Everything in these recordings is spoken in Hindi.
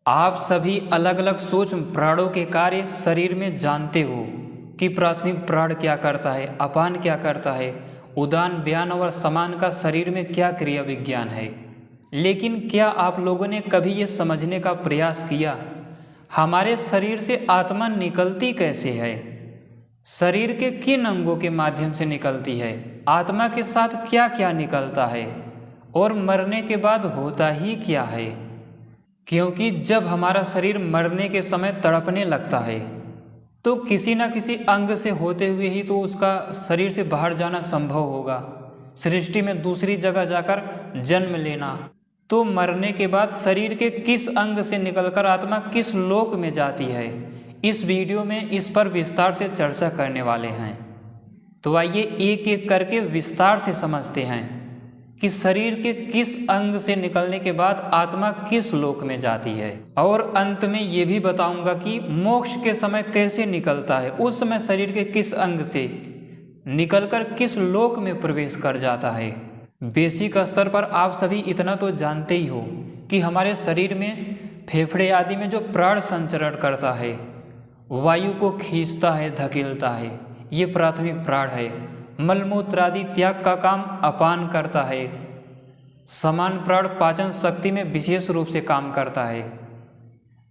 आप सभी अलग अलग सूक्ष्म प्राणों के कार्य शरीर में जानते हो कि प्राथमिक प्राण क्या करता है, अपान क्या करता है, उदान, व्यान और समान का शरीर में क्या क्रिया विज्ञान है। लेकिन क्या आप लोगों ने कभी ये समझने का प्रयास किया हमारे शरीर से आत्मा निकलती कैसे है? शरीर के किन अंगों के माध्यम से निकलती है? आत्मा के साथ क्या क्या निकलता है और मरने के बाद होता ही क्या है? क्योंकि जब हमारा शरीर मरने के समय तड़पने लगता है तो किसी न किसी अंग से होते हुए ही तो उसका शरीर से बाहर जाना संभव होगा, सृष्टि में दूसरी जगह जाकर जन्म लेना। तो मरने के बाद शरीर के किस अंग से निकलकर आत्मा किस लोक में जाती है, इस वीडियो में इस पर विस्तार से चर्चा करने वाले हैं। तो आइए एक एक करके विस्तार से समझते हैं कि शरीर के किस अंग से निकलने के बाद आत्मा किस लोक में जाती है, और अंत में ये भी बताऊंगा कि मोक्ष के समय कैसे निकलता है, उस समय शरीर के किस अंग से निकलकर किस लोक में प्रवेश कर जाता है। बेसिक स्तर पर आप सभी इतना तो जानते ही हो कि हमारे शरीर में फेफड़े आदि में जो प्राण संचरण करता है, वायु को खींचता है, धकेलता है, ये प्राथमिक प्राण है। मलमूत्र आदि त्याग का काम अपान करता है। समान प्राण पाचन शक्ति में विशेष रूप से काम करता है।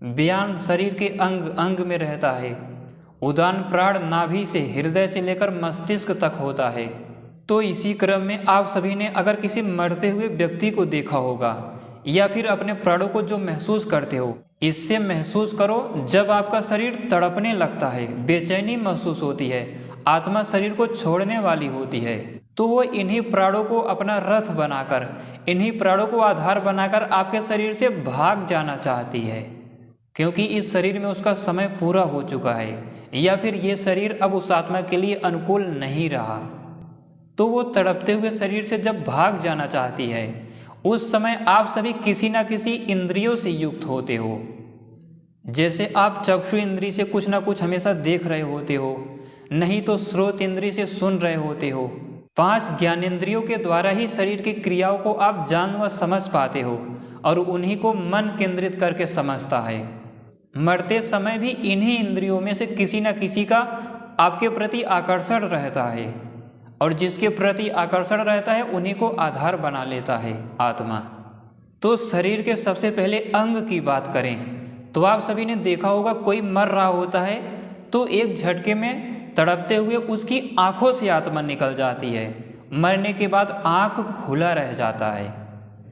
व्यान शरीर के अंग अंग में रहता है। उदान प्राण नाभि से, हृदय से लेकर मस्तिष्क तक होता है। तो इसी क्रम में आप सभी ने अगर किसी मरते हुए व्यक्ति को देखा होगा या फिर अपने प्राणों को जो महसूस करते हो, इससे महसूस करो जब आपका शरीर तड़पने लगता है, बेचैनी महसूस होती है, आत्मा शरीर को छोड़ने वाली होती है, तो वो इन्हीं प्राणों को अपना रथ बनाकर, इन्हीं प्राणों को आधार बनाकर आपके शरीर से भाग जाना चाहती है, क्योंकि इस शरीर में उसका समय पूरा हो चुका है या फिर ये शरीर अब उस आत्मा के लिए अनुकूल नहीं रहा। तो वो तड़पते हुए शरीर से जब भाग जाना चाहती है, उस समय आप सभी किसी न किसी इंद्रियों से युक्त होते हो। जैसे आप चक्षु इंद्रिय से कुछ ना कुछ हमेशा देख रहे होते हो, नहीं तो श्रोत इंद्रिय से सुन रहे होते हो। 5 ज्ञानेंद्रियों के द्वारा ही शरीर की क्रियाओं को आप जान व समझ पाते हो और उन्हीं को मन केंद्रित करके समझता है। मरते समय भी इन्हीं इंद्रियों में से किसी न किसी का आपके प्रति आकर्षण रहता है, और जिसके प्रति आकर्षण रहता है उन्हीं को आधार बना लेता है आत्मा। तो शरीर के सबसे पहले अंग की बात करें तो आप सभी ने देखा होगा, कोई मर रहा होता है तो एक झटके में तड़पते हुए उसकी आंखों से आत्मा निकल जाती है। मरने के बाद आंख खुला रह जाता है।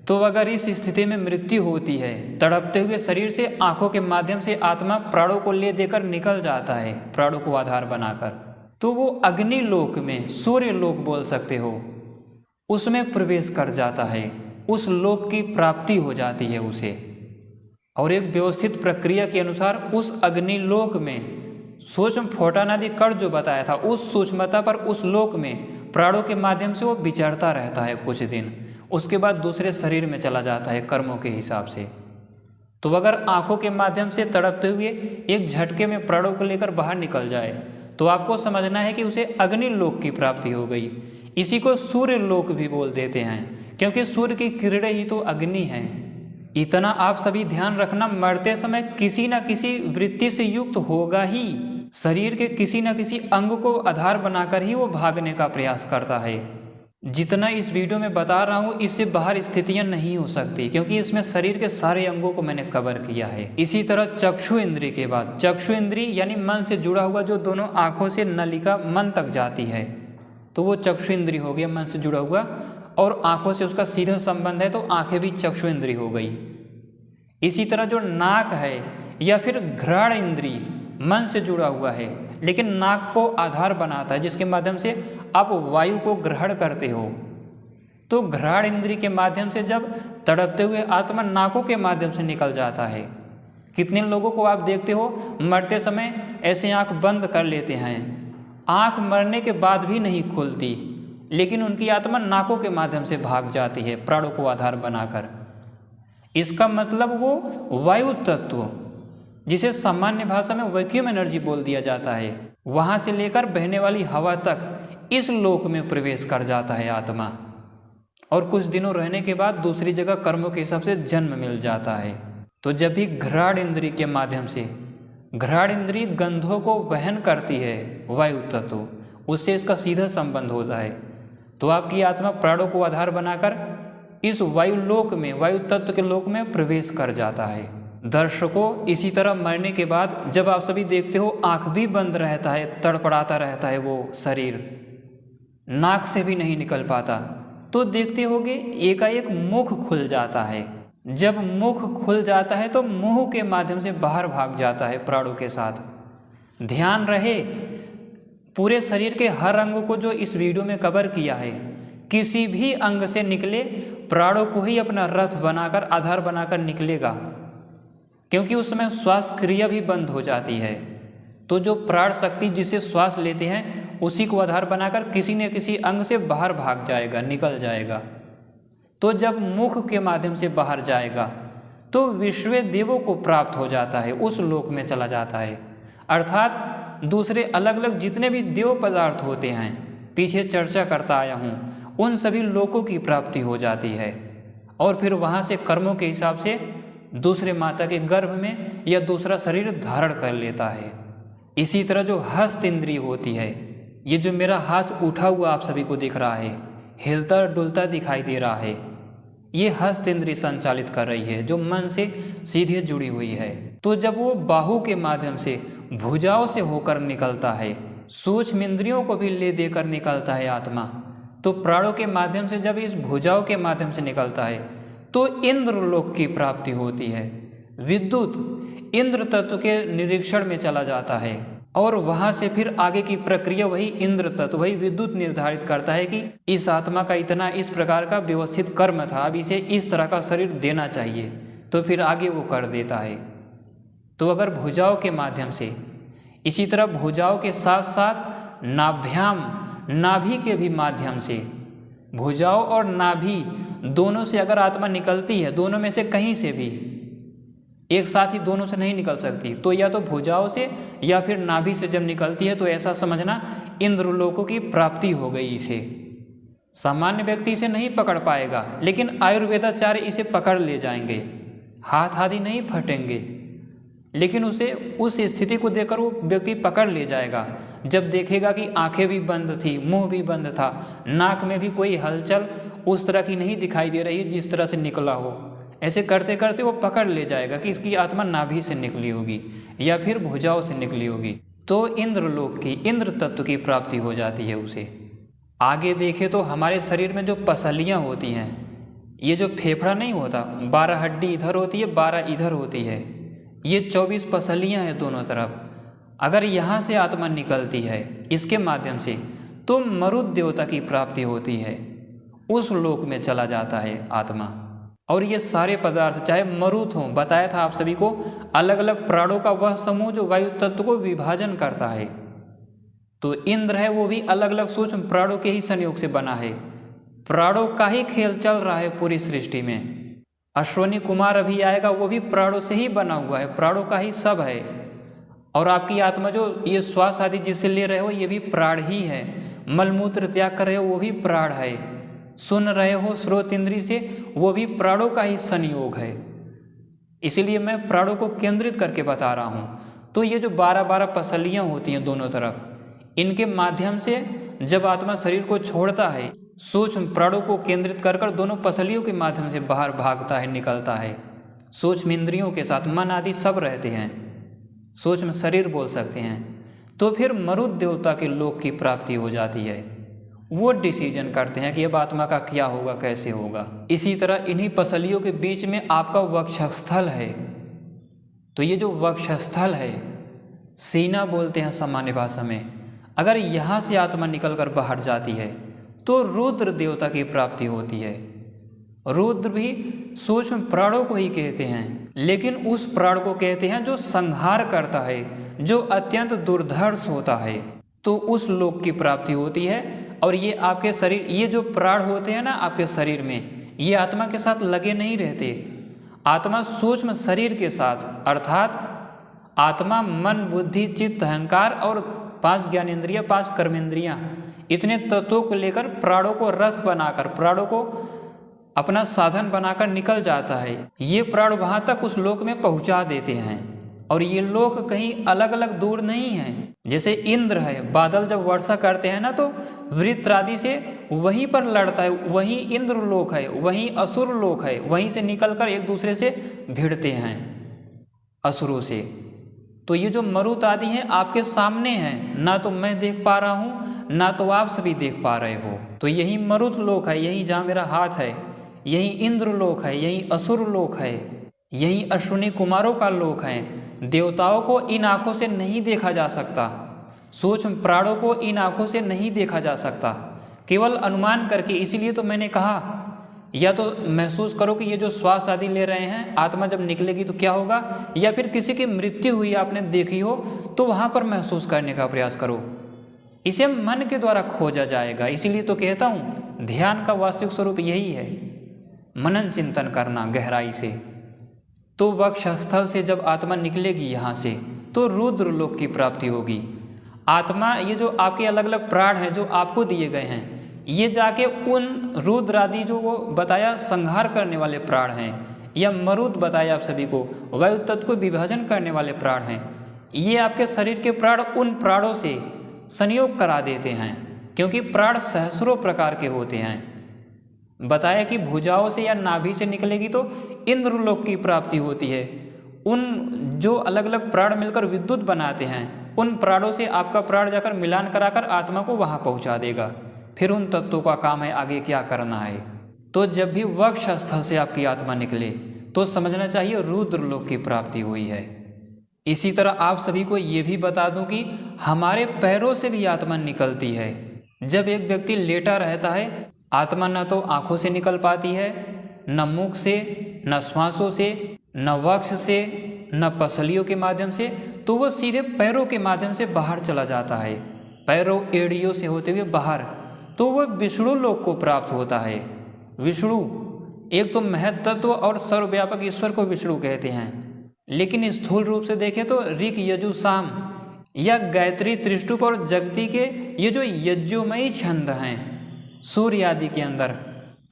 तो अगर इस स्थिति में मृत्यु होती है, तड़पते हुए शरीर से आंखों के माध्यम से आत्मा प्राणों को ले देकर निकल जाता है, प्राणों को आधार बनाकर, तो वो अग्नि लोक में, सूर्य लोक बोल सकते हो, उसमें प्रवेश कर जाता है। उस लोक की प्राप्ति हो जाती है उसे, और एक व्यवस्थित प्रक्रिया के अनुसार उस अग्नि लोक में सूक्ष्म फोटॉन आदि कण जो बताया था, उस सूक्ष्मता पर उस लोक में प्राणों के माध्यम से वो विचरता रहता है कुछ दिन, उसके बाद दूसरे शरीर में चला जाता है कर्मों के हिसाब से। तो अगर आंखों के माध्यम से तड़पते हुए एक झटके में प्राणों को लेकर बाहर निकल जाए तो आपको समझना है कि उसे अग्नि लोक की प्राप्ति हो गई। इसी को सूर्य लोक भी बोल देते हैं, क्योंकि सूर्य की किरणें ही तो अग्नि हैं। इतना आप सभी ध्यान रखना, मरते समय किसी न किसी वृत्ति से युक्त होगा ही। शरीर के किसी न किसी अंग को आधार बनाकर ही वो भागने का प्रयास करता है। जितना इस वीडियो में बता रहा हूँ, इससे बाहर स्थितियाँ नहीं हो सकती, क्योंकि इसमें शरीर के सारे अंगों को मैंने कवर किया है। इसी तरह चक्षु इंद्रिय के बाद, चक्षु इंद्रिय यानी मन से जुड़ा हुआ जो दोनों आँखों से नलिका मन तक जाती है, तो वो चक्षु इंद्रिय हो गया, मन से जुड़ा हुआ, और आँखों से उसका सीधा संबंध है तो आँखें भी चक्षु इंद्रिय हो गई। इसी तरह जो नाक है या फिर घ्राण इंद्रिय मन से जुड़ा हुआ है, लेकिन नाक को आधार बनाता है, जिसके माध्यम से आप वायु को ग्रहण करते हो। तो घ्राण इंद्रिय के माध्यम से जब तड़पते हुए आत्मा नाकों के माध्यम से निकल जाता है। कितने लोगों को आप देखते हो मरते समय ऐसे आंख बंद कर लेते हैं, आंख मरने के बाद भी नहीं खुलती, लेकिन उनकी आत्मा नाकों के माध्यम से भाग जाती है प्राणों को आधार बनाकर। इसका मतलब वो वायु तत्व, जिसे सामान्य भाषा में वैक्यूम एनर्जी बोल दिया जाता है, वहाँ से लेकर बहने वाली हवा तक इस लोक में प्रवेश कर जाता है आत्मा, और कुछ दिनों रहने के बाद दूसरी जगह कर्मों के हिसाब से जन्म मिल जाता है। तो जब भी घ्राण इंद्रिय के माध्यम से, घ्राण इंद्रिय गंधों को वहन करती है वायु तत्व, उससे इसका सीधा संबंध होता है। तो आपकी आत्मा प्राणों को आधार बनाकर इस वायु लोक में, वायु तत्व के लोक में प्रवेश कर जाता है। दर्शकों, इसी तरह मरने के बाद जब आप सभी देखते हो आंख भी बंद रहता है, तड़पड़ाता रहता है वो शरीर, नाक से भी नहीं निकल पाता, तो देखते होगे एकाएक मुख खुल जाता है। जब मुख खुल जाता है तो मुंह के माध्यम से बाहर भाग जाता है प्राणों के साथ। ध्यान रहे, पूरे शरीर के हर अंग को जो इस वीडियो में कवर किया है, किसी भी अंग से निकले प्राणों को ही अपना रथ बनाकर, आधार बनाकर निकलेगा, क्योंकि उस समय श्वास क्रिया भी बंद हो जाती है। तो जो प्राण शक्ति जिससे श्वास लेते हैं उसी को आधार बनाकर किसी न किसी अंग से बाहर भाग जाएगा, निकल जाएगा। तो जब मुख के माध्यम से बाहर जाएगा तो विश्व देवों को प्राप्त हो जाता है, उस लोक में चला जाता है। अर्थात दूसरे अलग अलग जितने भी देव पदार्थ होते हैं, पीछे चर्चा करता आया हूँ, उन सभी लोकों की प्राप्ति हो जाती है। और फिर वहाँ से कर्मों के हिसाब से दूसरे माता के गर्भ में या दूसरा शरीर धारण कर लेता है। इसी तरह जो हस्त इंद्रिय होती है, ये जो मेरा हाथ उठा हुआ आप सभी को दिख रहा है, हिलता डुलता दिखाई दे रहा है, ये हस्त इंद्रिय संचालित कर रही है, जो मन से सीधे जुड़ी हुई है। तो जब वो बाहु के माध्यम से, भुजाओं से होकर निकलता है, सूक्ष्म इंद्रियों को भी ले देकर निकलता है आत्मा, तो प्राणों के माध्यम से जब इस भुजाओं के माध्यम से निकलता है तो इंद्रलोक की प्राप्ति होती है। विद्युत इंद्र तत्व के निरीक्षण में चला जाता है और वहाँ से फिर आगे की प्रक्रिया वही इंद्र तत्व, वही विद्युत निर्धारित करता है कि इस आत्मा का इतना इस प्रकार का व्यवस्थित कर्म था, अब इसे इस तरह का शरीर देना चाहिए, तो फिर आगे वो कर देता है। तो अगर भुजाओं के माध्यम से, इसी तरह भुजाओं के साथ साथ नाभ्याम, नाभि के भी माध्यम से, भुजाओं और नाभि दोनों से अगर आत्मा निकलती है, दोनों में से कहीं से भी, एक साथ ही दोनों से नहीं निकल सकती, तो या तो भुजाओं से या फिर नाभि से जब निकलती है तो ऐसा समझना इंद्रलोकों की प्राप्ति हो गई इसे। सामान्य व्यक्ति इसे नहीं पकड़ पाएगा, लेकिन आयुर्वेदाचार्य इसे पकड़ ले जाएंगे, हाथ आदि नहीं फटेंगे, लेकिन उसे उस स्थिति को देखकर वो व्यक्ति पकड़ ले जाएगा। जब देखेगा कि आंखें भी बंद थी, मुंह भी बंद था, नाक में भी कोई हलचल उस तरह की नहीं दिखाई दे रही जिस तरह से निकला हो, ऐसे करते करते वो पकड़ ले जाएगा कि इसकी आत्मा नाभि से निकली होगी या फिर भुजाओं से निकली होगी। तो इंद्रलोक की, इंद्र तत्व की प्राप्ति हो जाती है उसे। आगे देखें तो हमारे शरीर में जो पसलियाँ होती हैं, ये जो फेफड़ा नहीं होता, 12 हड्डी इधर होती है, 12 इधर होती है, ये 24 पसलियाँ हैं दोनों तरफ। अगर यहाँ से आत्मा निकलती है इसके माध्यम से, तो मरुत देवता की प्राप्ति होती है, उस लोक में चला जाता है आत्मा। और ये सारे पदार्थ चाहे मरुत हों, बताया था आप सभी को, अलग अलग प्राणों का वह समूह जो वायु तत्व को विभाजन करता है। तो इंद्र है वो भी अलग अलग सूक्ष्म प्राणों के ही संयोग से बना है। प्राणों का ही खेल चल रहा है पूरी सृष्टि में। अश्वनी कुमार अभी आएगा, वो भी प्राणों से ही बना हुआ है, प्राणों का ही सब है। और आपकी आत्मा जो ये श्वास आदि जिससे ले रहे हो, ये भी प्राण ही है। मलमूत्र त्याग कर रहे हो, वो भी प्राण है। सुन रहे हो स्रोत इंद्री से, वो भी प्राणों का ही संयोग है। इसीलिए मैं प्राणों को केंद्रित करके बता रहा हूँ। तो ये जो 12-12 पसलियाँ होती हैं दोनों तरफ, इनके माध्यम से जब आत्मा शरीर को छोड़ता है, सूक्ष्म प्राणों को केंद्रित कर कर दोनों पसलियों के माध्यम से बाहर भागता है, निकलता है। सूक्ष्म इंद्रियों के साथ मन आदि सब रहते हैं, सूक्ष्म शरीर बोल सकते हैं। तो फिर मरुत देवता के लोक की प्राप्ति हो जाती है। वो डिसीजन करते हैं कि अब आत्मा का क्या होगा, कैसे होगा। इसी तरह इन्हीं पसलियों के बीच में आपका वक्षस्थल है। तो ये जो वक्षस्थल है, सीना बोलते हैं सामान्य भाषा में, अगर यहाँ से आत्मा निकलकर बाहर जाती है तो रुद्र देवता की प्राप्ति होती है। रुद्र भी सूक्ष्म प्राणों को ही कहते हैं, लेकिन उस प्राण को कहते हैं जो संहार करता है, जो अत्यंत दुर्धर्ष होता है। तो उस लोक की प्राप्ति होती है। और ये आपके शरीर, ये जो प्राण होते हैं ना आपके शरीर में, ये आत्मा के साथ लगे नहीं रहते। आत्मा सूक्ष्म शरीर के साथ, अर्थात आत्मा मन बुद्धि चित्त अहंकार और 5 ज्ञानेंद्रियाँ, 5 कर्मेंद्रियाँ, इतने तत्वों को लेकर प्राणों को रथ बनाकर, प्राणों को अपना साधन बनाकर निकल जाता है। ये प्राण वहाँ तक उस लोक में पहुँचा देते हैं। और ये लोक कहीं अलग अलग दूर नहीं है। जैसे इंद्र है, बादल जब वर्षा करते हैं ना तो वृत्रादि से वहीं पर लड़ता है, वहीं इंद्र लोक है, वहीं असुर लोक है, वहीं से निकलकर एक दूसरे से भिड़ते हैं असुरों से। तो ये जो मरुत आदि हैं आपके सामने हैं, ना तो मैं देख पा रहा हूँ ना तो आप सभी देख पा रहे हो। तो यही मरुत लोक है, यही जहाँ मेरा हाथ है, यही इंद्र लोक है, यही असुर लोक है, यही अश्विनी कुमारों का लोक है। देवताओं को इन आँखों से नहीं देखा जा सकता, सूक्ष्म प्राणों को इन आँखों से नहीं देखा जा सकता, केवल अनुमान करके। इसीलिए तो मैंने कहा या तो महसूस करो कि ये जो श्वास आदि ले रहे हैं, आत्मा जब निकलेगी तो क्या होगा, या फिर किसी की मृत्यु हुई आपने देखी हो तो वहाँ पर महसूस करने का प्रयास करो। इसे मन के द्वारा खोजा जाएगा। इसीलिए तो कहता हूँ ध्यान का वास्तविक स्वरूप यही है, मनन चिंतन करना गहराई से। तो वक्षस्थल से जब आत्मा निकलेगी यहाँ से तो रुद्र लोक की प्राप्ति होगी। आत्मा, ये जो आपके अलग अलग प्राण हैं जो आपको दिए गए हैं, ये जाके उन रुद्र आदि जो वो बताया संहार करने वाले प्राण हैं, या मरुत बताया आप सभी को वायु तत्व को विभाजन करने वाले प्राण हैं, ये आपके शरीर के प्राण उन प्राणों से संयोग करा देते हैं। क्योंकि प्राण सहस्रों प्रकार के होते हैं। बताया कि भुजाओं से या नाभि से निकलेगी तो इंद्रलोक की प्राप्ति होती है। उन जो अलग अलग प्राण मिलकर विद्युत बनाते हैं, उन प्राणों से आपका प्राण जाकर मिलान कराकर आत्मा को वहाँ पहुँचा देगा। फिर उन तत्वों का काम है आगे क्या करना है। तो जब भी वक्ष स्थल से आपकी आत्मा निकले तो समझना चाहिए रुद्र लोक की प्राप्ति हुई है। इसी तरह आप सभी को ये भी बता दूं कि हमारे पैरों से भी आत्मा निकलती है। जब एक व्यक्ति लेटा रहता है, आत्मा न तो आँखों से निकल पाती है, न मुख से, न श्वासों से, न वक्ष से, न पसलियों के माध्यम से, तो वो सीधे पैरों के माध्यम से बाहर चला जाता है, पैरों एड़ियों से होते हुए बाहर। तो वो विष्णु लोक को प्राप्त होता है। विष्णु एक तो महत तत्व और सर्वव्यापक ईश्वर को विष्णु कहते हैं, लेकिन स्थूल रूप से देखें तो ऋक यजु साम या गायत्री त्रिष्टुप और जगती के ये जो यज्ञोमयी छंद हैं सूर्य आदि के अंदर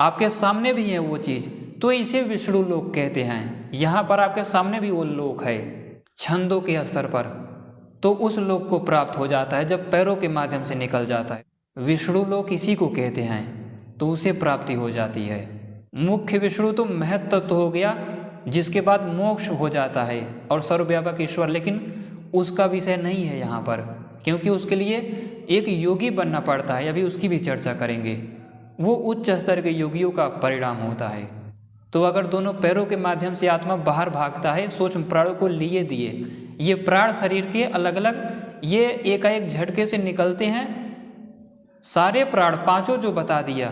आपके सामने भी है वो चीज़, तो इसे विष्णु लोक कहते हैं। यहाँ पर आपके सामने भी वो लोक है छंदों के स्तर पर, तो उस लोक को प्राप्त हो जाता है जब पैरों के माध्यम से निकल जाता है। विष्णु लोक इसी को कहते हैं, तो उसे प्राप्ति हो जाती है। मुख्य विष्णु तो महत तत्व हो गया, जिसके बाद मोक्ष हो जाता है और सर्वव्यापक ईश्वर, लेकिन उसका विषय नहीं है यहाँ पर, क्योंकि उसके लिए एक योगी बनना पड़ता है। अभी उसकी भी चर्चा करेंगे। वो उच्च स्तर के योगियों का परिणाम होता है। तो अगर दोनों पैरों के माध्यम से आत्मा बाहर भागता है, सूक्ष्म प्राणों को लिए दिए, ये प्राण शरीर के अलग अलग ये एकाएक झटके से निकलते हैं। सारे प्राण पांचों जो बता दिया,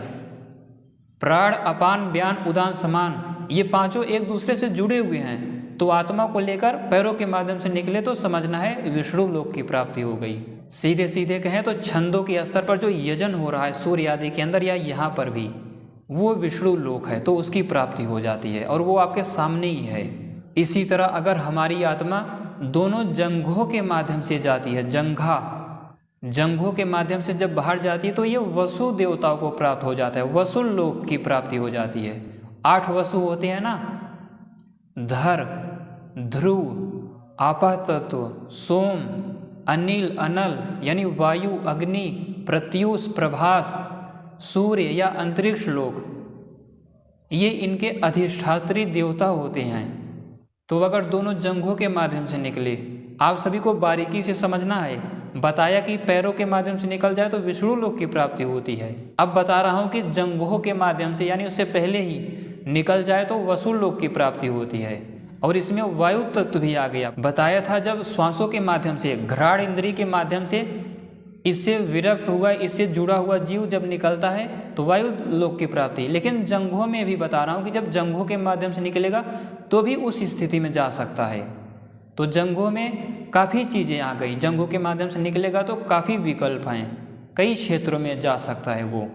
प्राण अपान व्यान उदान समान, ये पांचों एक दूसरे से जुड़े हुए हैं। तो आत्मा को लेकर पैरों के माध्यम से निकले तो समझना है विष्णु लोक की प्राप्ति हो गई। सीधे सीधे कहें तो छंदों के स्तर पर जो यजन हो रहा है सूर्य आदि के अंदर या यहाँ पर भी, वो विष्णु लोक है, तो उसकी प्राप्ति हो जाती है और वो आपके सामने ही है। इसी तरह अगर हमारी आत्मा दोनों जंघों के माध्यम से जाती है, जंघों के माध्यम से जब बाहर जाती है तो ये वसु देवताओं को प्राप्त हो जाता है, वसु लोक की प्राप्ति हो जाती है। 8 वसु होते हैं ना, धर, ध्रुव, आपः तत्व, सोम, अनिल, अनल यानी वायु, अग्नि, प्रत्यूष, प्रभास, सूर्य या अंतरिक्ष लोक, ये इनके अधिष्ठात्री देवता होते हैं। तो अगर दोनों जंघों के माध्यम से निकले, आप सभी को बारीकी से समझना है। बताया कि पैरों के माध्यम से निकल जाए तो विष्णु लोक की प्राप्ति होती है। अब बता रहा हूँ कि जंघों के माध्यम से यानी उससे पहले ही निकल जाए तो वसु लोक की प्राप्ति होती है। और इसमें वायु तत्व भी आ गया। बताया था जब श्वासों के माध्यम से, घ्राण इंद्री के माध्यम से इससे विरक्त हुआ, इससे जुड़ा हुआ जीव जब निकलता है तो वायु लोक की प्राप्ति। लेकिन जंघों में भी बता रहा हूँ कि जब जंघों के माध्यम से निकलेगा तो भी उस स्थिति में जा सकता है। तो जंघों में काफ़ी चीज़ें आ गई, जंघों के माध्यम से निकलेगा तो काफ़ी विकल्प हैं, कई क्षेत्रों में जा सकता है वो।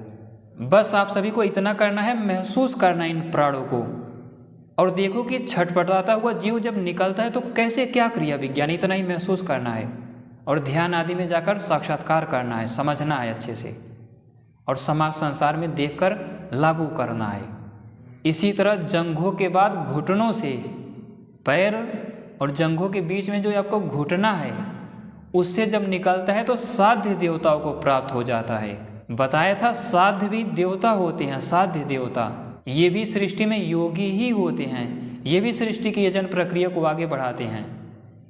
बस आप सभी को इतना करना है, महसूस करना इन प्राणों को, और देखो कि छटपटाता हुआ जीव जब निकलता है तो कैसे क्या क्रिया विज्ञान, इतना ही महसूस करना है। और ध्यान आदि में जाकर साक्षात्कार करना है, समझना है अच्छे से, और समाज संसार में देखकर लागू करना है। इसी तरह जंघों के बाद घुटनों से, पैर और जंघों के बीच में जो आपको घुटना है उससे जब निकलता है तो साध्य देवताओं को प्राप्त हो जाता है। बताया था साध्य भी देवता होते हैं, साध्य देवता ये भी सृष्टि में योगी ही होते हैं, ये भी सृष्टि की यजन प्रक्रिया को आगे बढ़ाते हैं।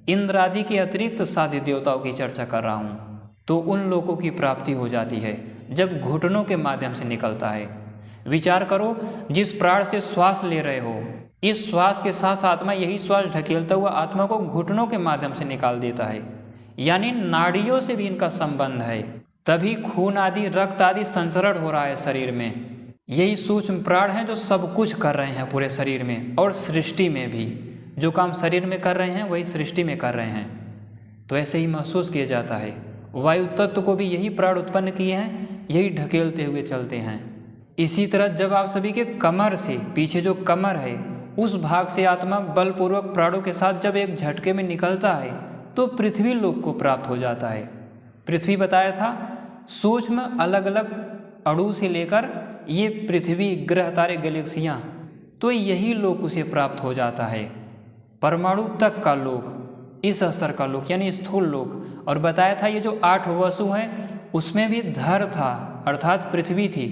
इंद्र आदि के अतिरिक्त साध्य देवताओं की चर्चा कर रहा हूँ। तो उन लोगों की प्राप्ति हो जाती है जब घुटनों के माध्यम से निकलता है। विचार करो, जिस प्राण से श्वास ले रहे हो, इस श्वास के साथ आत्मा यही श्वास ढकेलता हुआ आत्मा को घुटनों के माध्यम से निकाल देता है, यानी नाड़ियों से भी इनका संबंध है। तभी खून आदि रक्त आदि संचरण हो रहा है शरीर में। यही सूक्ष्म प्राण हैं जो सब कुछ कर रहे हैं पूरे शरीर में और सृष्टि में भी। जो काम शरीर में कर रहे हैं वही सृष्टि में कर रहे हैं। तो ऐसे ही महसूस किया जाता है। वायु तत्व को भी यही प्राण उत्पन्न किए हैं, यही ढकेलते हुए चलते हैं। इसी तरह जब आप सभी के कमर से पीछे जो कमर है उस भाग से आत्मा बलपूर्वक प्राणों के साथ जब एक झटके में निकलता है तो पृथ्वी लोक को प्राप्त हो जाता है। पृथ्वी बताया था सूक्ष्म अलग अलग अणु से लेकर ये पृथ्वी, ग्रह, तारे, गैलेक्सियाँ, तो यही लोक उसे प्राप्त हो जाता है। परमाणु तक का लोक, इस स्तर का लोक यानी स्थूल लोक। और बताया था ये जो 8 वसु हैं उसमें भी धर था, अर्थात पृथ्वी थी।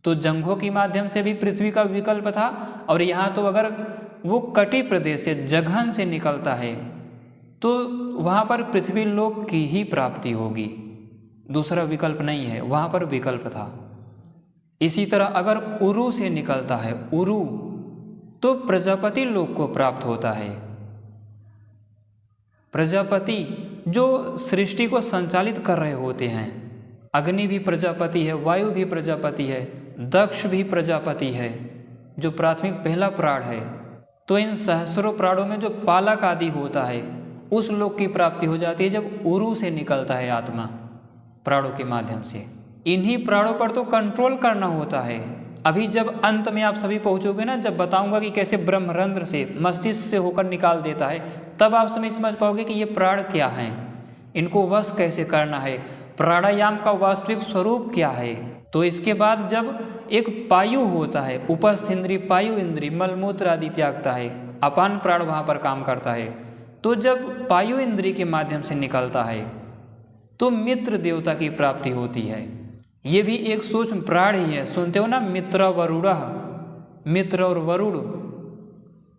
तो जंघों के माध्यम से भी पृथ्वी का विकल्प था। और यहाँ तो अगर वो कटी प्रदेश से, जघन से निकलता है तो वहाँ पर पृथ्वी लोक की ही प्राप्ति होगी, दूसरा विकल्प नहीं है, वहाँ पर विकल्प था। इसी तरह अगर उरु से निकलता है, उरु, तो प्रजापति लोक को प्राप्त होता है। प्रजापति जो सृष्टि को संचालित कर रहे होते हैं, अग्नि भी प्रजापति है, वायु भी प्रजापति है, दक्ष भी प्रजापति है, जो प्राथमिक पहला प्राण है। तो इन सहस्रों प्राणों में जो पालक आदि होता है उस लोक की प्राप्ति हो जाती है जब उरु से निकलता है आत्मा प्राणों के माध्यम से। इन्हीं प्राणों पर तो कंट्रोल करना होता है। अभी जब अंत में आप सभी पहुंचोगे ना, जब बताऊंगा कि कैसे ब्रह्मरंध्र से, मस्तिष्क से होकर निकाल देता है, तब आप समझ पाओगे कि ये प्राण क्या हैं, इनको वश कैसे करना है, प्राणायाम का वास्तविक स्वरूप क्या है। तो इसके बाद जब एक पायु होता है, उपस्थ इंद्री, पायु इंद्री, मलमूत्र आदि त्यागता है, अपान प्राण वहाँ पर काम करता है। तो जब पायु इंद्री के माध्यम से निकलता है तो मित्र देवता की प्राप्ति होती है। ये भी एक सूक्ष्म प्राण ही है। सुनते हो ना, मित्र वरुणः, मित्र और वरुण,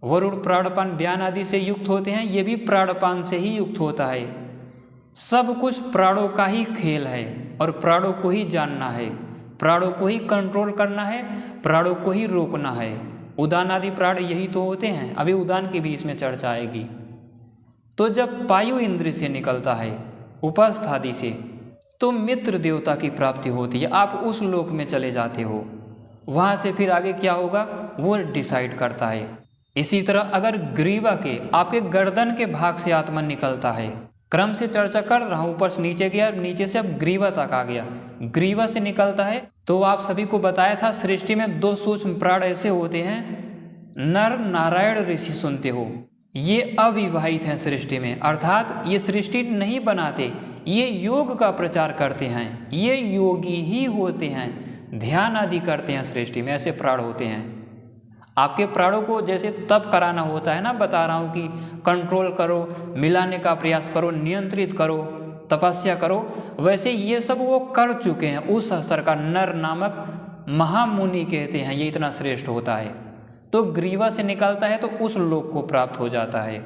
वरुण प्राणपान व्यान आदि से युक्त होते हैं, ये भी प्राणपान से ही युक्त होता है। सब कुछ प्राणों का ही खेल है और प्राणों को ही जानना है, प्राणों को ही कंट्रोल करना है, प्राणों को ही रोकना है। उदान आदि प्राण यही तो होते हैं। अभी उदान की भी इसमें चर्चा आएगी। तो जब पायु इंद्र से निकलता है, उपस्थ आदि से, तो मित्र देवता की प्राप्ति होती है। आप उस लोक में चले जाते हो। वहाँ से फिर आगे क्या होगा वो डिसाइड करता है। इसी तरह अगर ग्रीवा के, आपके गर्दन के भाग से आत्मा निकलता है, क्रम से चर्चा कर रहा हूँ, ऊपर से नीचे गया, नीचे से अब ग्रीवा तक आ गया, ग्रीवा से निकलता है। तो आप सभी को बताया था सृष्टि में 2 सूक्ष्म प्राण ऐसे होते हैं, नर नारायण ऋषि, सुनते हो, ये अविवाहित हैं सृष्टि में, अर्थात ये सृष्टि नहीं बनाते, ये योग का प्रचार करते हैं, ये योगी ही होते हैं, ध्यान आदि करते हैं सृष्टि में। ऐसे प्राण होते हैं। आपके प्राणों को जैसे तप कराना होता है ना, बता रहा हूँ कि कंट्रोल करो, मिलाने का प्रयास करो, नियंत्रित करो, तपस्या करो, वैसे ये सब वो कर चुके हैं। उस स्तर का नर नामक महामुनि कहते हैं, ये इतना श्रेष्ठ होता है। तो ग्रीवा से निकलता है तो उस लोक को प्राप्त हो जाता है।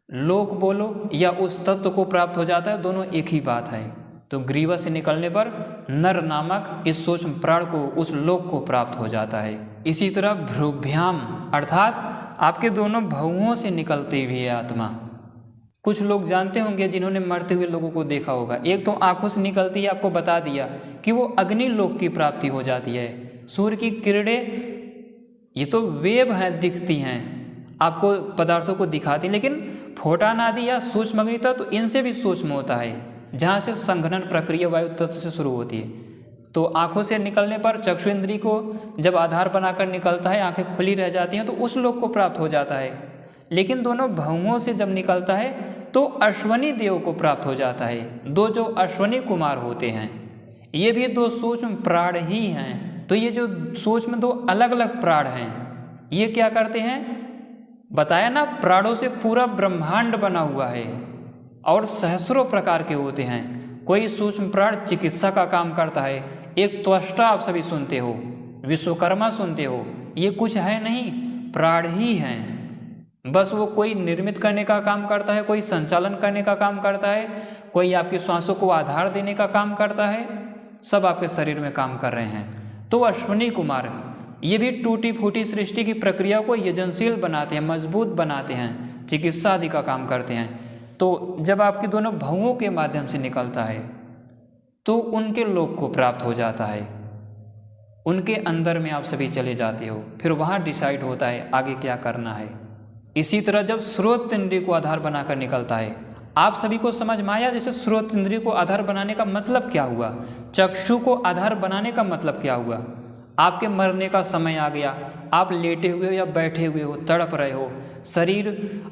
लोक बोलो या उस तत्व को प्राप्त हो जाता है, दोनों एक ही बात है। तो ग्रीवा से निकलने पर नर नामक इस सूक्ष्म प्राण को, उस लोक को प्राप्त हो जाता है। इसी तरह भ्रुभ्याम, अर्थात आपके दोनों भौहों से निकलती हुई है आत्मा। कुछ लोग जानते होंगे जिन्होंने मरते हुए लोगों को देखा होगा, एक तो आंखों से निकलती है, आपको बता दिया कि वो अग्नि लोक की प्राप्ति हो जाती है। सूर्य की किरणें, ये तो वेव हैं, दिखती हैं, आपको पदार्थों को दिखाती हैं, लेकिन फोटान आदि या सूक्ष्म अग्नि तत्व तो इनसे भी सूक्ष्म होता है, जहाँ से संघनन प्रक्रिया वायु तत्व से शुरू होती है। तो आंखों से निकलने पर चक्षु इंद्री को जब आधार बनाकर निकलता है, आंखें खुली रह जाती हैं, तो उस लोक को प्राप्त हो जाता है। लेकिन दोनों भौहों से जब निकलता है तो अश्वनी देव को प्राप्त हो जाता है। 2 जो अश्वनी कुमार होते हैं, ये भी 2 सूक्ष्म प्राण ही हैं। तो ये जो सूक्ष्म दो अलग अलग प्राण हैं, ये क्या करते हैं? बताया ना, प्राणों से पूरा ब्रह्मांड बना हुआ है और सहस्रों प्रकार के होते हैं। कोई सूक्ष्म प्राण चिकित्सा का काम करता है, एक त्वष्टा आप सभी सुनते हो, विश्वकर्मा सुनते हो, ये कुछ है नहीं, प्राण ही हैं। बस वो कोई निर्मित करने का काम करता है, कोई संचालन करने का काम करता है, कोई आपकी श्वासों को आधार देने का काम करता है, सब आपके शरीर में काम कर रहे हैं। तो अश्विनी कुमार ये भी टूटी फूटी सृष्टि की प्रक्रिया को यजनशील बनाते हैं, मजबूत बनाते हैं, चिकित्सा आदि का काम करते हैं। तो जब आपके दोनों भवों के माध्यम से निकलता है तो उनके लोक को प्राप्त हो जाता है, उनके अंदर में आप सभी चले जाते हो, फिर वहाँ डिसाइड होता है आगे क्या करना है। इसी तरह जब स्रोत इंद्रिय को आधार बनाकर निकलता है, आप सभी को समझ में आया जैसे स्रोत इंद्रिय को आधार बनाने का मतलब क्या हुआ, चक्षु को आधार बनाने का मतलब क्या हुआ। आपके मरने का समय आ गया, आप लेटे हुए हो या बैठे हुए हो, तड़प रहे हो, शरीर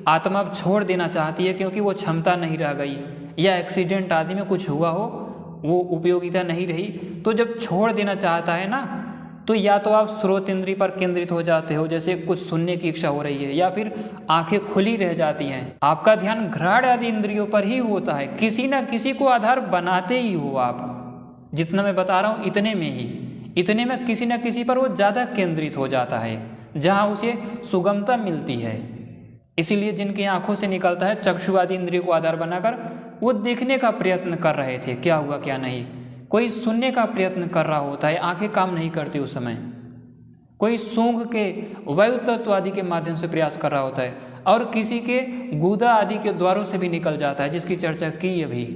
आत्मा अब छोड़ देना चाहती है क्योंकि वो क्षमता नहीं रह गई, या एक्सीडेंट आदि में कुछ हुआ हो, वो उपयोगिता नहीं रही, तो जब छोड़ देना चाहता है ना, तो या तो आप स्रोत इंद्रिय पर केंद्रित हो जाते हो, जैसे कुछ सुनने की इच्छा हो रही है, या फिर आंखें खुली रह जाती हैं, आपका ध्यान घ्राण आदि इंद्रियों पर ही होता है। किसी ना किसी को आधार बनाते ही हो आप, जितना मैं बता रहा हूँ इतने में किसी न किसी पर वो ज़्यादा केंद्रित हो जाता है, जहाँ उसे सुगमता मिलती है। इसीलिए जिनकी आंखों से निकलता है चक्षु आदि इंद्रियों को आधार बनाकर, वो देखने का प्रयत्न कर रहे थे क्या हुआ क्या नहीं, कोई सुनने का प्रयत्न कर रहा होता है, आंखें काम नहीं करती उस समय, कोई सूंघ के वायु तत्व आदि के माध्यम से प्रयास कर रहा होता है, और किसी के गुदा आदि के द्वारों से भी निकल जाता है, जिसकी चर्चा की अभी।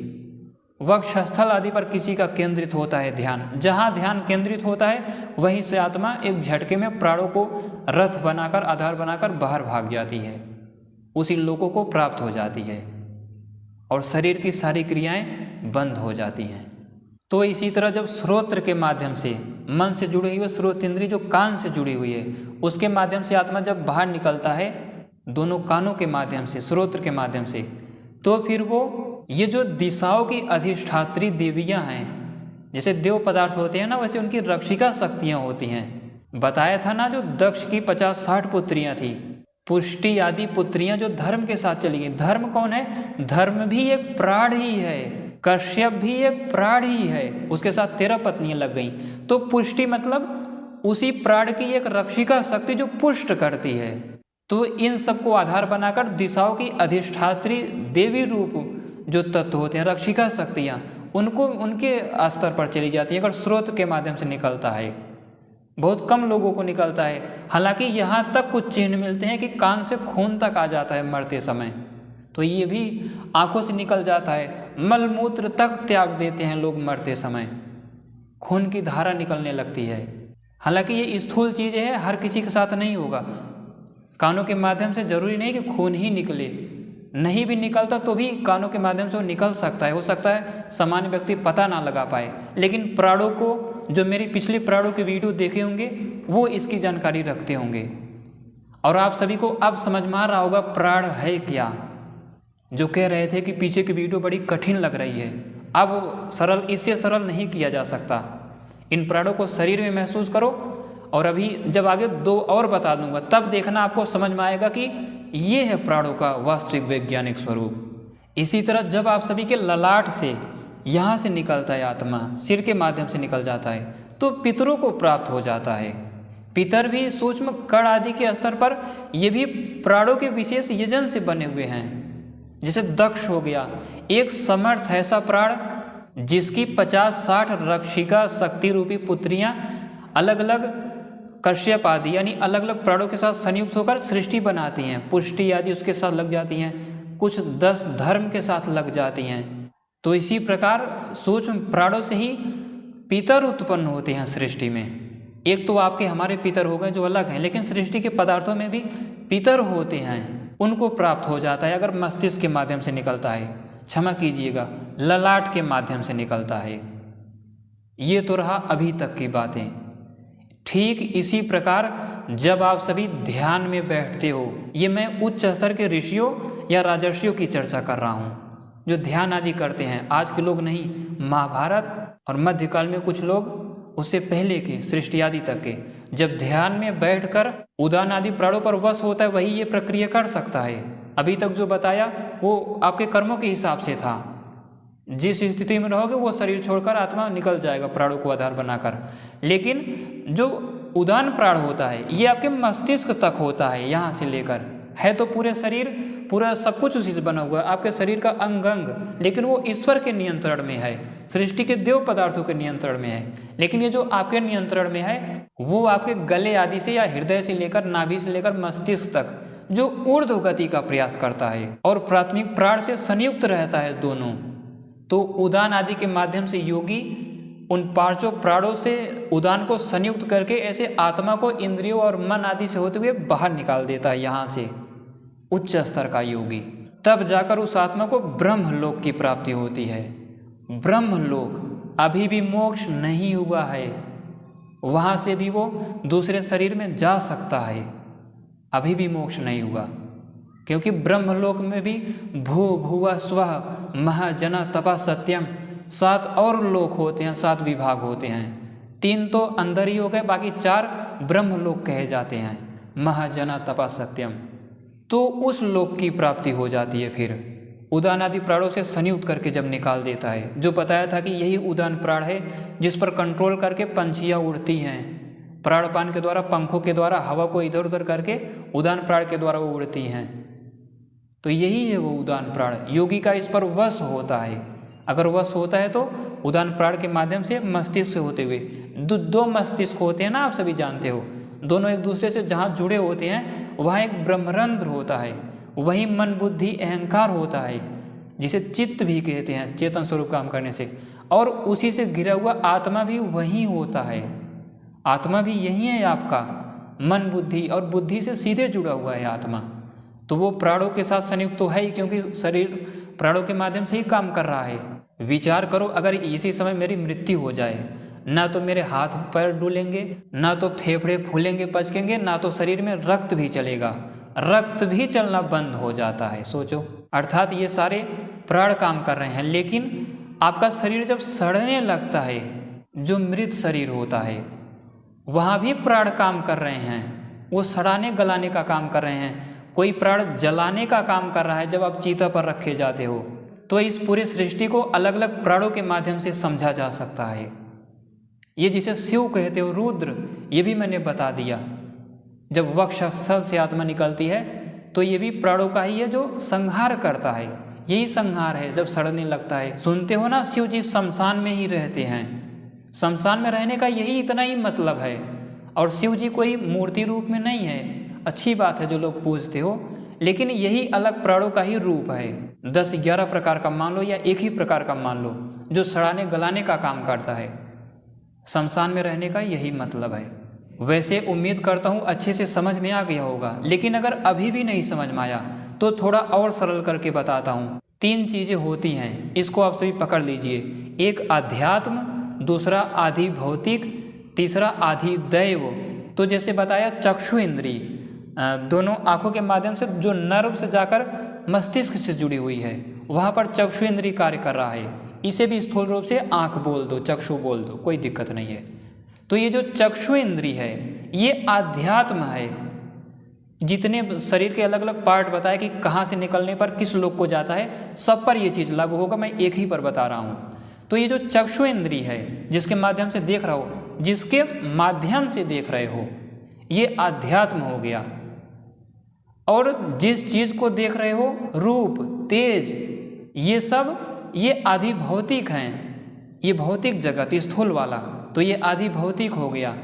वक्षस्थल आदि पर किसी का केंद्रित होता है ध्यान, जहाँ ध्यान केंद्रित होता है वहीं से आत्मा एक झटके में प्राणों को रथ बनाकर आधार बनाकर बाहर भाग जाती है, उसी लोकों को प्राप्त हो जाती है और शरीर की सारी क्रियाएं बंद हो जाती हैं। तो इसी तरह जब श्रोत्र के माध्यम से, मन से जुड़ी हुई श्रोत इंद्रिय जो कान से जुड़ी हुई है, उसके माध्यम से आत्मा जब बाहर निकलता है दोनों कानों के माध्यम से, श्रोत्र के माध्यम से, तो फिर वो ये जो दिशाओं की अधिष्ठात्री देवियां हैं, जैसे देव पदार्थ होते हैं ना, वैसे उनकी रक्षिका शक्तियां होती हैं। बताया था ना, जो दक्ष की 50-60 पुत्रियां थी, पुष्टि आदि पुत्रियां जो धर्म के साथ चली गई। धर्म कौन है? धर्म भी एक प्राण ही है, कश्यप भी एक प्राण ही है, उसके साथ 13 पत्नियां लग गई। तो पुष्टि मतलब उसी प्राण की एक रक्षिका शक्ति जो पुष्ट करती है। तो इन सबको आधार बनाकर दिशाओं की अधिष्ठात्री देवी रूप जो तत्व होते हैं, रक्षिका शक्तियाँ, उनको उनके स्तर पर चली जाती है। अगर स्रोत के माध्यम से निकलता है, बहुत कम लोगों को निकलता है। हालांकि यहाँ तक कुछ चिन्ह मिलते हैं कि कान से खून तक आ जाता है मरते समय, तो ये भी आंखों से निकल जाता है। मलमूत्र तक त्याग देते हैं लोग मरते समय, खून की धारा निकलने लगती है। हालांकि ये स्थूल चीज़ें हैं, हर किसी के साथ नहीं होगा। कानों के माध्यम से जरूरी नहीं कि खून ही निकले, नहीं भी निकलता तो भी कानों के माध्यम से वो निकल सकता है। हो सकता है सामान्य व्यक्ति पता ना लगा पाए, लेकिन प्राणों को, जो मेरी पिछली प्राणों की वीडियो देखे होंगे, वो इसकी जानकारी रखते होंगे। और आप सभी को अब समझ में आ रहा होगा प्राण है क्या। जो कह रहे थे कि पीछे की वीडियो बड़ी कठिन लग रही है, अब सरल, इससे सरल नहीं किया जा सकता। इन प्राणों को शरीर में महसूस करो, और अभी जब आगे 2 और बता दूंगा तब देखना आपको समझ में आएगा कि ये है प्राणों का वास्तविक वैज्ञानिक स्वरूप। इसी तरह जब आप सभी के ललाट से यहाँ से निकलता है आत्मा, सिर के माध्यम से निकल जाता है, तो पितरों को प्राप्त हो जाता है। पितर भी सूक्ष्म कण आदि के स्तर पर ये भी प्राणों के विशेष यजन से बने हुए हैं। जैसे दक्ष हो गया, एक समर्थ ऐसा प्राण जिसकी 50-60 रक्षिका शक्ति रूपी पुत्रियां अलग अलग कश्यप आदि यानी अलग अलग प्राणों के साथ संयुक्त होकर सृष्टि बनाती हैं। पुष्टि आदि उसके साथ लग जाती हैं, कुछ 10 धर्म के साथ लग जाती हैं। तो इसी प्रकार सूक्ष्म प्राणों से ही पितर उत्पन्न होते हैं सृष्टि में। एक तो आपके हमारे पितर हो गए जो अलग हैं, लेकिन सृष्टि के पदार्थों में भी पितर होते हैं, उनको प्राप्त हो जाता है अगर मस्तिष्क के माध्यम से निकलता है, क्षमा कीजिएगा ललाट के माध्यम से निकलता है। ये तो रहा अभी तक की बातें। ठीक इसी प्रकार जब आप सभी ध्यान में बैठते हो, ये मैं उच्च स्तर के ऋषियों या राजर्षियों की चर्चा कर रहा हूँ जो ध्यान आदि करते हैं। आज के लोग नहीं, महाभारत और मध्यकाल में कुछ लोग उससे पहले के सृष्टि आदि तक के, जब ध्यान में बैठकर उदान आदि प्राणों पर वश होता है वही ये प्रक्रिया कर सकता है। अभी तक जो बताया वो आपके कर्मों के हिसाब से था। जिस स्थिति में रहोगे वो शरीर छोड़कर आत्मा निकल जाएगा प्राणों को आधार बनाकर। लेकिन जो उदान प्राण होता है ये आपके मस्तिष्क तक होता है, यहाँ से लेकर है तो पूरे शरीर, पूरा सब कुछ उसी से बना हुआ है, आपके शरीर का अंग अंग, लेकिन वो ईश्वर के नियंत्रण में है, सृष्टि के देव पदार्थों के नियंत्रण में है। लेकिन ये जो आपके नियंत्रण में है वो आपके गले आदि से या हृदय से लेकर नाभि से लेकर मस्तिष्क तक जो ऊर्ध्व गति का प्रयास करता है और प्राथमिक प्राण से संयुक्त रहता है दोनों। तो उदान आदि के माध्यम से योगी उन पांचों प्राणों से उदान को संयुक्त करके ऐसे आत्मा को इंद्रियों और मन आदि से होते हुए बाहर निकाल देता है, यहाँ से उच्च स्तर का योगी। तब जाकर उस आत्मा को ब्रह्मलोक की प्राप्ति होती है। ब्रह्मलोक अभी भी मोक्ष नहीं हुआ है, वहाँ से भी वो दूसरे शरीर में जा सकता है, अभी भी मोक्ष नहीं हुआ। क्योंकि ब्रह्मलोक में भी भू भुवा स्वः महाजना तपा सत्यम 7 और लोक होते हैं, 7 विभाग होते हैं। 3 तो अंदर ही हो गए, बाकी 4 ब्रह्मलोक कहे जाते हैं, महाजना तपा सत्यम। तो उस लोक की प्राप्ति हो जाती है फिर उदान आदि प्राणों से संयुक्त करके जब निकाल देता है। जो बताया था कि यही उदान प्राण है जिस पर कंट्रोल करके पंछियाँ उड़ती हैं, प्राणपान के द्वारा, पंखों के द्वारा हवा को इधर उधर करके उदान प्राण के द्वारा वो उड़ती हैं। तो यही है वो उदान प्राण। योगी का इस पर वश होता है। अगर वश होता है तो उदान प्राण के माध्यम से मस्तिष्क से होते हुए, दो मस्तिष्क होते हैं ना, आप सभी जानते हो, दोनों एक दूसरे से जहाँ जुड़े होते हैं वहाँ एक ब्रह्मरंध्र होता है, वही मन बुद्धि अहंकार होता है जिसे चित्त भी कहते हैं, चेतन स्वरूप काम करने से। और उसी से घिरा हुआ आत्मा भी वही होता है, आत्मा भी यही है आपका, मन बुद्धि और बुद्धि से सीधे जुड़ा हुआ है आत्मा। तो वो प्राणों के साथ संयुक्त तो है ही, क्योंकि शरीर प्राणों के माध्यम से ही काम कर रहा है। विचार करो, अगर इसी समय मेरी मृत्यु हो जाए, ना तो मेरे हाथ पैर डूलेंगे, ना तो फेफड़े फूलेंगे पचकेंगे, ना तो शरीर में रक्त भी चलेगा, रक्त भी चलना बंद हो जाता है। सोचो, अर्थात ये सारे प्राण काम कर रहे हैं। लेकिन आपका शरीर जब सड़ने लगता है, जो मृत शरीर होता है, वहाँ भी प्राण काम कर रहे हैं, वो सड़ाने गलाने का काम कर रहे हैं। कोई प्राण जलाने का काम कर रहा है जब आप चीता पर रखे जाते हो। तो इस पूरे सृष्टि को अलग अलग प्राणों के माध्यम से समझा जा सकता है। ये जिसे शिव कहते हो, रुद्र, ये भी मैंने बता दिया। जब वक्षस्थल से आत्मा निकलती है तो ये भी प्राणों का ही है जो संहार करता है, यही संहार है जब सड़ने लगता है। सुनते हो ना, शिव जी शमशान में ही रहते हैं, शमशान में रहने का यही इतना ही मतलब है। और शिव जी कोई मूर्ति रूप में नहीं है, अच्छी बात है जो लोग पूजते हो, लेकिन यही अलग प्राणों का ही रूप है। 10-11 प्रकार का मान लो या एक ही प्रकार का मान लो, जो सड़ाने गलाने का काम करता है। शमशान में रहने का यही मतलब है। वैसे उम्मीद करता हूँ अच्छे से समझ में आ गया होगा, लेकिन अगर अभी भी नहीं समझ में आया तो थोड़ा और सरल करके बताता हूँ। 3 चीज़ें होती हैं, इसको आप सभी पकड़ लीजिए। एक आध्यात्म, दूसरा आधि भौतिक, तीसरा आधि दैव। तो जैसे बताया चक्षु इंद्री, दोनों आँखों के माध्यम से जो नर्व से जाकर मस्तिष्क से जुड़ी हुई है, वहाँ पर चक्षु इंद्री कार्य कर रहा है। इसे भी स्थूल रूप से आँख बोल दो, चक्षु बोल दो, कोई दिक्कत नहीं है। तो ये जो चक्षु इंद्री है ये आध्यात्म है। जितने शरीर के अलग अलग पार्ट बताए कि कहाँ से निकलने पर किस लोक को जाता है, सब पर ये चीज़ लागू होगा, मैं एक ही पर बता रहा हूँ। तो ये जो चक्षु इंद्री है, जिसके माध्यम से देख रहा हो, जिसके माध्यम से देख रहे हो, ये आध्यात्म हो गया। और जिस चीज़ को देख रहे हो, रूप, तेज, ये सब ये आधि भौतिक हैं, ये भौतिक जगत स्थूल वाला, तो ये आधि भौतिक हो गया।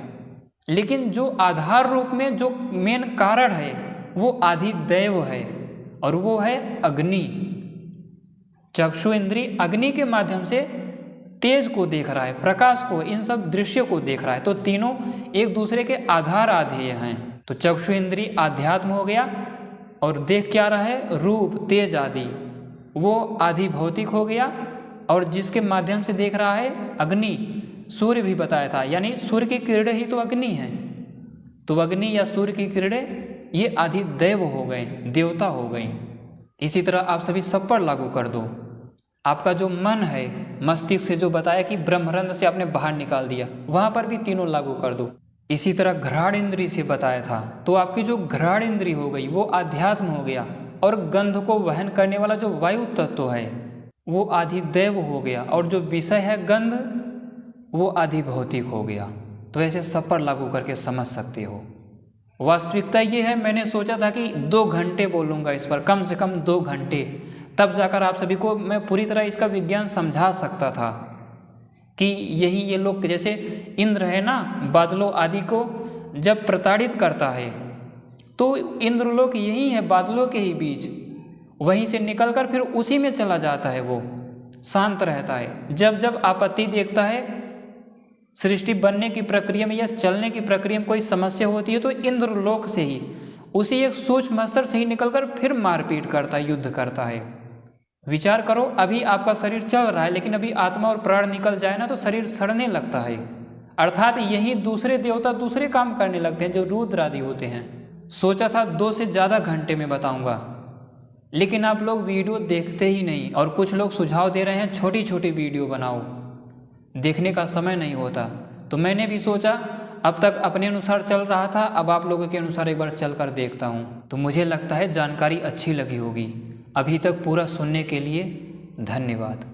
लेकिन जो आधार रूप में जो मेन कारण है वो आधि दैव है, और वो है अग्नि। चक्षु इंद्री अग्नि के माध्यम से तेज को देख रहा है, प्रकाश को, इन सब दृश्य को देख रहा है। तो तीनों एक दूसरे के आधार आधेय हैं। तो चक्षु इंद्री आध्यात्म हो गया, और देख क्या रहा है, रूप, तेज आदि, वो आधि भौतिक हो गया। और जिसके माध्यम से देख रहा है अग्नि, सूर्य भी बताया था, यानी सूर्य की किरणें ही तो अग्नि हैं। तो अग्नि या सूर्य की किरणें ये आधि दैव हो गए, देवता हो गई। इसी तरह आप सभी सब पर लागू कर दो। आपका जो मन है मस्तिष्क से जो बताया कि ब्रह्मरंध्र से आपने बाहर निकाल दिया, वहाँ पर भी तीनों लागू कर दो। इसी तरह घ्राण इंद्री से बताया था, तो आपकी जो घ्राण इंद्री हो गई वो आध्यात्म हो गया, और गंध को वहन करने वाला जो वायु तत्व है वो आधिदैव हो गया, और जो विषय है गंध वो आधिभौतिक हो गया। तो ऐसे सब पर लागू करके समझ सकते हो। वास्तविकता ये है, मैंने सोचा था कि 2 घंटे बोलूँगा इस पर, कम से कम 2 घंटे, तब जाकर आप सभी को मैं पूरी तरह इसका विज्ञान समझा सकता था कि यही ये लोग, जैसे इंद्र है ना, बादलों आदि को जब प्रताड़ित करता है तो इंद्रलोक यही है, बादलों के ही बीच, वहीं से निकलकर फिर उसी में चला जाता है, वो शांत रहता है। जब जब आपत्ति देखता है, सृष्टि बनने की प्रक्रिया में या चलने की प्रक्रिया में कोई समस्या होती है, तो इंद्रलोक से ही, उसी एक सूक्ष्म स्तर से ही निकलकर फिर मारपीट करता है, युद्ध करता है। विचार करो, अभी आपका शरीर चल रहा है, लेकिन अभी आत्मा और प्राण निकल जाए ना तो शरीर सड़ने लगता है, अर्थात यही दूसरे देवता दूसरे काम करने लगते हैं जो रुद्र आदि होते हैं। सोचा था 2 से ज़्यादा घंटे में बताऊंगा, लेकिन आप लोग वीडियो देखते ही नहीं, और कुछ लोग सुझाव दे रहे हैं छोटी छोटी वीडियो बनाओ, देखने का समय नहीं होता। तो मैंने भी सोचा, अब तक अपने अनुसार चल रहा था, अब आप लोगों के अनुसार एक बार चल कर देखता हूँ, तो मुझे लगता है जानकारी अच्छी लगी होगी। अभी तक पूरा सुनने के लिए धन्यवाद।